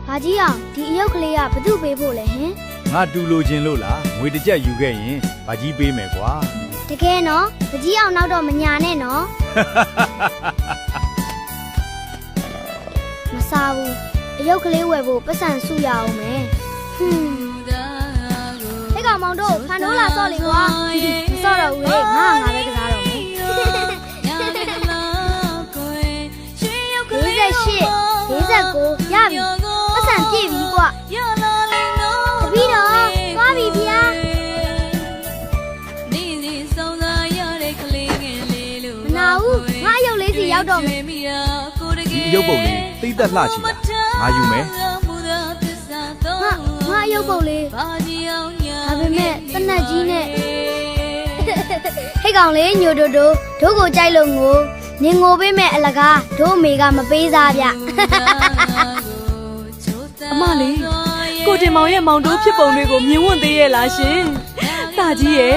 ဘာကြီးအောင်ဒီအယုတ်ကလေးကဘသူ့ပေးဖို့လဲဟင်ငါတူလိုချင်လို့လားငွေတစ်ကြက်ယူခဲ့ရင်ဘာကြီးပေးမယ်ကွာတကယ်နော်ဘာကြီးအောင်နောက်တော့မညာနဲ့နော်မစားဘူးအယုတ်ကလေးဝယ်ဖို့ပတ်စံစုရအောင်မယ်ဟဲ့ကောင်မောင်တို့ဖန်တို့လာဆော့လေကွာမဆော့တော့ဘူးလေငါပဲကစားတော့မယ်48 49ရပြီပတ်စံပြည့်ပြီကွာတပီးတော့သွားပြီဗျာမနာဘူးငါအယုတ်လေးစီရောက်တော့မယ်ဒီအယုတ်ပုံလေးသိသက်လှချီလားငါယူမယ်ငါအယုတ်ပုံလေးဒါပေမဲ့တနက်ကြီးနဲ့ဟဲ့ကောင်လေးညိုတို့တို့ကိုကြိုက်လို့ငိုနင်ငိုပေးမဲ့အလကားတို့အမေကမပေးစားဗျအမလေးကိုတင်မောင်ရဲ့မောင်တို့ဖြစ်ပုံတွေကိုမြင်ဝတ်သေးရဲ့လားရှင်တာကြီးရဲ့